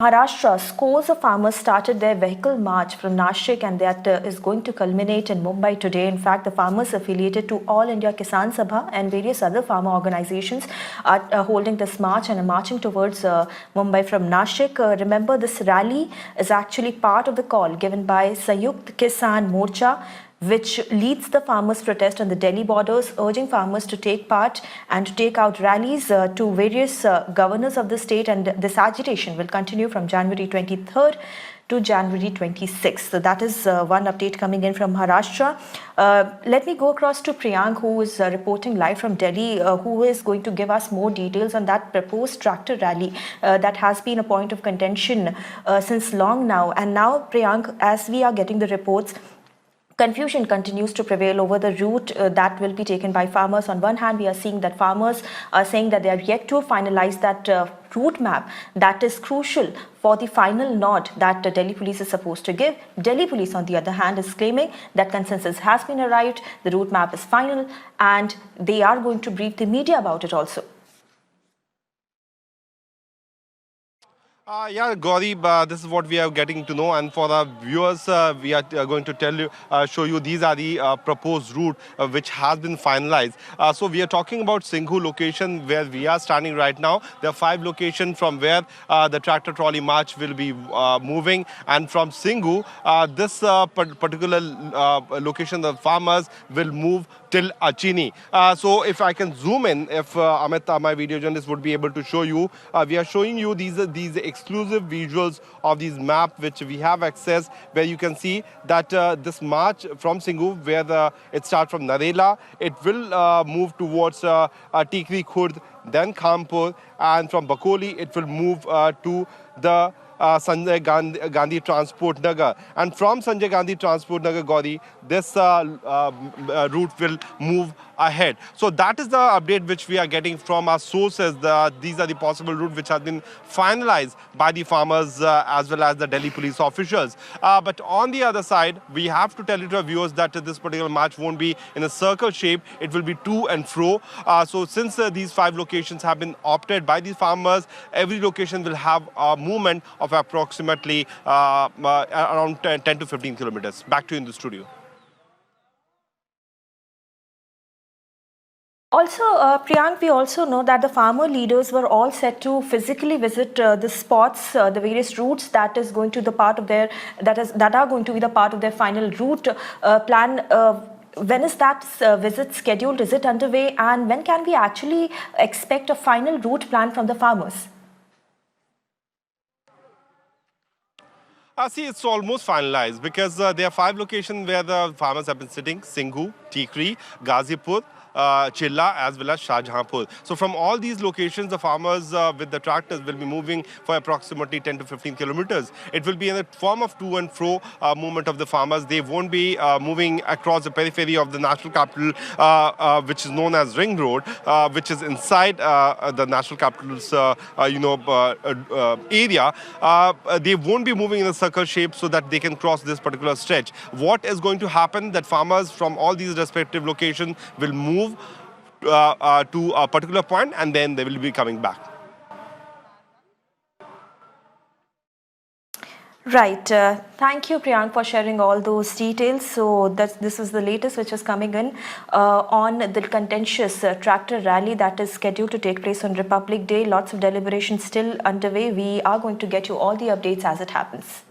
Maharashtra, scores of farmers started their vehicle march from Nashik, and that is going to culminate in Mumbai today. In fact, the farmers affiliated to All India Kisan Sabha and various other farmer organizations are holding this march and are marching towards Mumbai from Nashik. Remember, this rally is actually part of the call given by Sanyukt Kisan Morcha, which leads the farmers' protest on the Delhi borders, urging farmers to take part and to take out rallies to various governors of the state. And this agitation will continue from January 23rd to January 26th. So that is one update coming in from Maharashtra. Let me go across to Priyank, who is reporting live from Delhi, who is going to give us more details on that proposed tractor rally that has been a point of contention since long now. And now, Priyank, as we are getting the reports, confusion continues to prevail over the route that will be taken by farmers. On one hand, we are seeing that farmers are saying that they are yet to finalize that route map that is crucial for the final nod that Delhi police is supposed to give. Delhi police, on the other hand, is claiming that consensus has been arrived, the route map is final, and they are going to brief the media about it also. Yeah, Gauri, this is what we are getting to know, and for our viewers, we are going to show you these are the proposed route which has been finalized. So we are talking about Singhu location where we are standing right now. There are 5 locations from where the tractor trolley march will be moving, and from Singhu, this particular location, the farmers will move till Achini. So if I can zoom in, if Amit, my video journalist, would be able to show you, we are showing you these exclusive visuals of these map which we have access, where you can see that this march from Singhu, where it starts from Narela, it will move towards Tikri Khurd, then Khampur, and from Bakoli it will move to the Sanjay Gandhi Transport Nagar. And from Sanjay Gandhi Transport Nagar, Gauri, this route will move ahead. So that is the update which we are getting from our sources. These are the possible routes which have been finalized by the farmers as well as the Delhi police officials. But on the other side, we have to tell you to our viewers that this particular march won't be in a circle shape. It will be to and fro. So since these 5 locations have been opted by the farmers, every location will have a movement of approximately around 10 to 15 kilometers. Back to you in the studio. Also, Priyank, we also know that the farmer leaders were all set to physically visit the spots, the various routes that is going to the part of their that are going to be the part of their final route plan. When is that visit scheduled? Is it underway? And when can we actually expect a final route plan from the farmers? See, it's almost finalized because there are 5 locations where the farmers have been sitting: Singhu, Tikri, Ghazipur, Chilla, as well as Shahjahanpur. So from all these locations, the farmers with the tractors will be moving for approximately 10 to 15 kilometers. It will be in the form of to and fro movement of the farmers. They won't be moving across the periphery of the national capital, which is known as Ring Road, which is inside the national capital's area. They won't be moving in a circle shape so that they can cross this particular stretch. What is going to happen that farmers from all these respective locations will move to a particular point, and then they will be coming back. Right. Thank you, Priyank, for sharing all those details. So this is the latest which is coming in on the contentious tractor rally that is scheduled to take place on Republic Day. Lots of deliberations still underway. We are going to get you all the updates as it happens.